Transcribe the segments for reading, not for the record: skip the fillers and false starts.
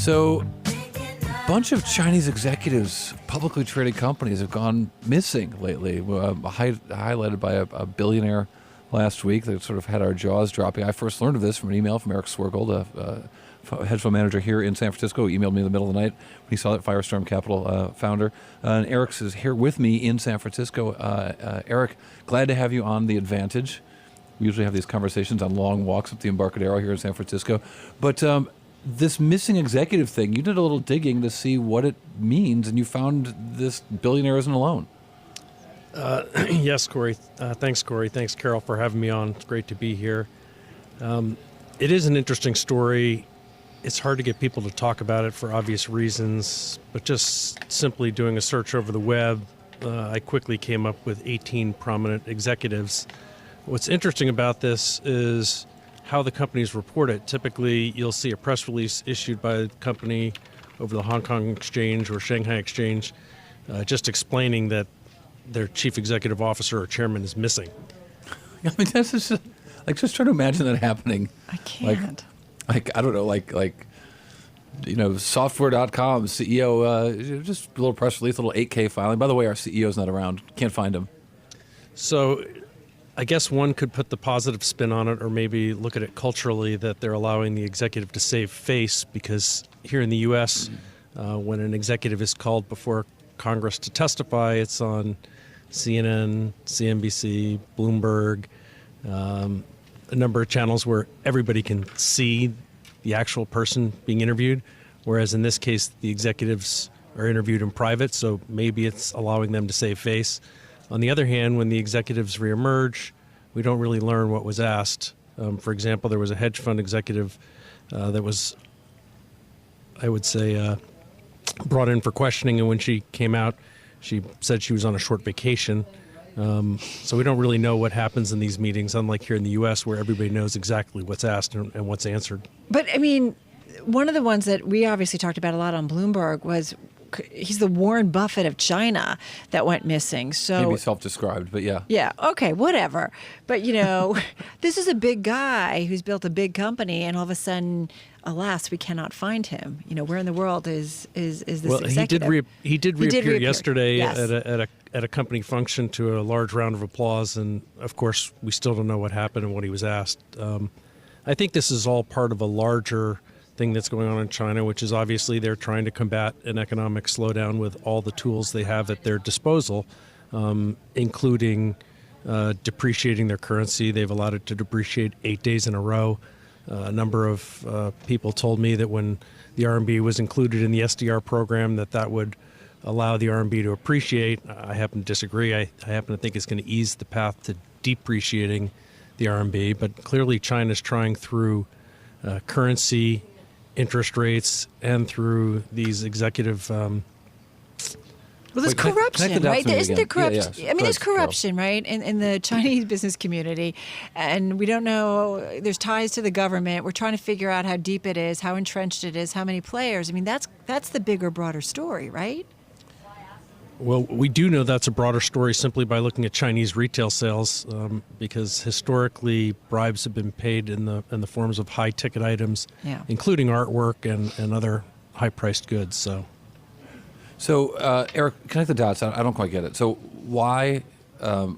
So, a bunch of Chinese executives, publicly traded companies, have gone missing lately. Highlighted by a billionaire last week that sort of had our jaws dropping. I first learned of this from an email from Eric Swergold, a hedge fund manager here in San Francisco. He emailed me in the middle of the night when he saw that, Firestorm Capital founder. And Eric is here with me in San Francisco. Eric, glad to have you on The Advantage. We usually have these conversations on long walks up the Embarcadero here in San Francisco. But this missing executive thing, you did a little digging to see what it means, and you found this billionaire isn't alone. Yes, Cory. Thanks, Cory. Thanks, Carol, for having me on. It's great to be here. It is an interesting story. It's hard to get people to talk about it for obvious reasons, but just simply doing a search over the web, I quickly came up with 18 prominent executives. What's interesting about this is how the companies report it. Typically, you'll see a press release issued by the company over the Hong Kong Exchange or Shanghai Exchange, just explaining that their chief executive officer or chairman is missing. I mean, that's just just try to imagine that happening. I can't. I don't know, software.com CEO, just a little press release, a little 8K filing. By the way, our CEO's not around. Can't find him. So I guess one could put the positive spin on it, or maybe look at it culturally, that they're allowing the executive to save face, because here in the U.S., when an executive is called before Congress to testify, it's on CNN, CNBC, Bloomberg, a number of channels where everybody can see the actual person being interviewed, whereas in this case, the executives are interviewed in private, so maybe it's allowing them to save face. On the other hand, when the executives reemerge, we don't really learn what was asked. For example, there was a hedge fund executive that was, I would say, brought in for questioning, and when she came out, she said she was on a short vacation. So we don't really know what happens in these meetings, unlike here in the U.S., where everybody knows exactly what's asked and what's answered. But, I mean, one of the ones that we obviously talked about a lot on Bloomberg was he's the Warren Buffett of China that went missing. So Maybe self-described, but yeah. Yeah, okay, whatever. But, this is a big guy who's built a big company, and all of a sudden, alas, we cannot find him. Where in the world is this executive? He did reappear yesterday yes. at a company function to a large round of applause, and of course, we still don't know what happened and what he was asked. I think this is all part of a larger thing that's going on in China, which is obviously they're trying to combat an economic slowdown with all the tools they have at their disposal, including depreciating their currency. They've allowed it to depreciate 8 days in a row. A number of people told me that when the RMB was included in the SDR program, that would allow the RMB to appreciate. I happen to disagree. I happen to think it's going to ease the path to depreciating the RMB. But clearly China's trying through currency, interest rates, and through these executive well, there's corruption, right? Isn't there corruption? Yeah. I mean, there's corruption, right, in the Chinese business community, and we don't know. There's ties to the government. We're trying to figure out how deep it is, how entrenched it is, how many players. I mean, that's the bigger, broader story, right? Well, we do know that's a broader story simply by looking at Chinese retail sales, because historically bribes have been paid in the forms of high-ticket items, including artwork and other high-priced goods. So, Eric, connect the dots. I don't quite get it. So, why the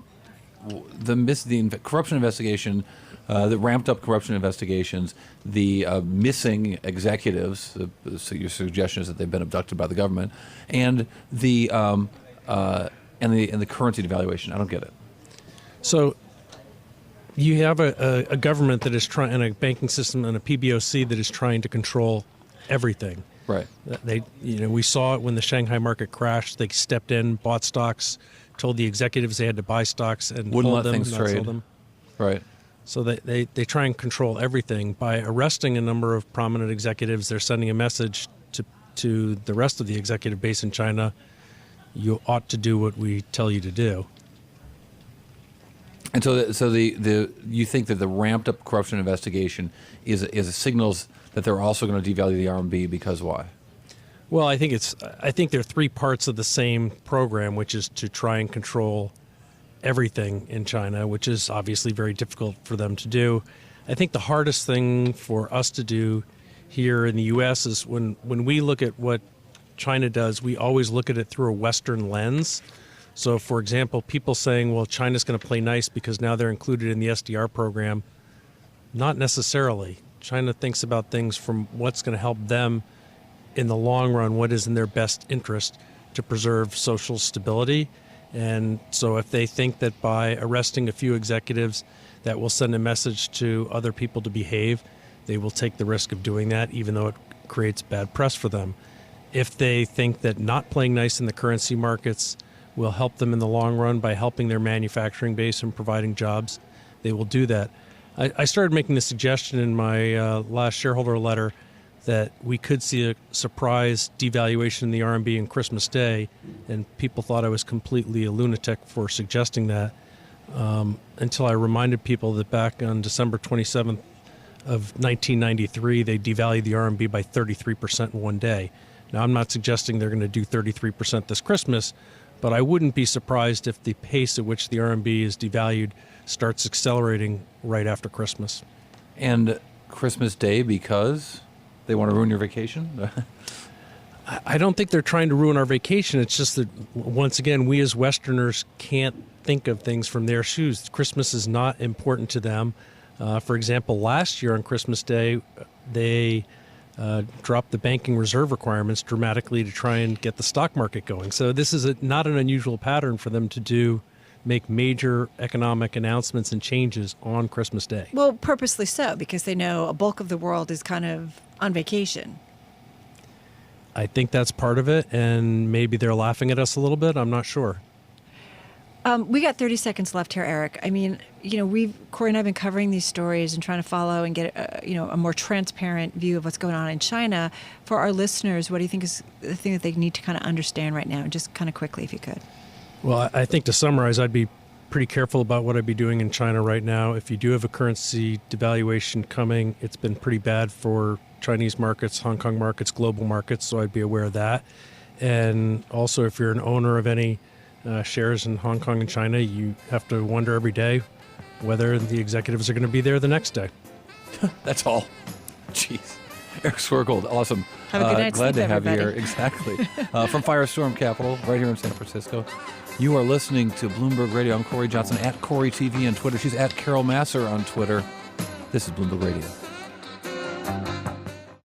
corruption investigation, the ramped-up corruption investigations, the missing executives? So your suggestion is that they've been abducted by the government, and the currency devaluation. I don't get it. So, you have a government that is trying, and a banking system, and a PBOC that is trying to control everything. Right. We saw it when the Shanghai market crashed. They stepped in, bought stocks, told the executives they had to buy stocks, and wouldn't hold let them, things not trade. sell them. Right. So they try and control everything. By arresting a number of prominent executives, they're sending a message to the rest of the executive base in China: you ought to do what we tell you to do. And so you think that the ramped up corruption investigation is a signals that they're also going to devalue the RMB, because why? Well, I think there are three parts of the same program, which is to try and control everything in China, which is obviously very difficult for them to do. I think the hardest thing for us to do here in the U.S. is when we look at what China does, we always look at it through a Western lens. So, for example, people saying, well, China's going to play nice because now they're included in the SDR program. Not necessarily. China thinks about things from what's going to help them in the long run, what is in their best interest to preserve social stability. And so if they think that by arresting a few executives that will send a message to other people to behave, they will take the risk of doing that, even though it creates bad press for them. If they think that not playing nice in the currency markets will help them in the long run by helping their manufacturing base and providing jobs, they will do that. I started making the suggestion in my last shareholder letter that we could see a surprise devaluation in the RMB on Christmas Day, and people thought I was completely a lunatic for suggesting that, until I reminded people that back on December 27th of 1993, they devalued the RMB by 33% in one day. Now, I'm not suggesting they're going to do 33% this Christmas, but I wouldn't be surprised if the pace at which the RMB is devalued starts accelerating right after Christmas. And Christmas Day because they want to ruin your vacation? I don't think they're trying to ruin our vacation. It's just that, once again, we as Westerners can't think of things from their shoes. Christmas is not important to them. For example, last year on Christmas Day, they dropped the banking reserve requirements dramatically to try and get the stock market going. So this is not an unusual pattern for them to make major economic announcements and changes on Christmas Day. Well, purposely so, because they know a bulk of the world is kind of on vacation. I think that's part of it, and maybe they're laughing at us a little bit. I'm not sure. We got 30 seconds left here, Eric. I mean, Cory and I have been covering these stories and trying to follow and get, a more transparent view of what's going on in China. For our listeners, what do you think is the thing that they need to kind of understand right now? Just kind of quickly, if you could. Well, I think to summarize, I'd be pretty careful about what I'd be doing in China right now. If you do have a currency devaluation coming, it's been pretty bad for Chinese markets, Hong Kong markets, global markets, so I'd be aware of that. And also, if you're an owner of any shares in Hong Kong and China, you have to wonder every day whether the executives are going to be there the next day. That's all. Jeez. Eric Swergold, awesome. Have a good night's glad sleep, to have everybody. you here. Exactly. From Firestorm Capital, right here in San Francisco. You are listening to Bloomberg Radio. I'm Cory Johnson, at Cory TV on Twitter. She's at Carol Masser on Twitter. This is Bloomberg Radio.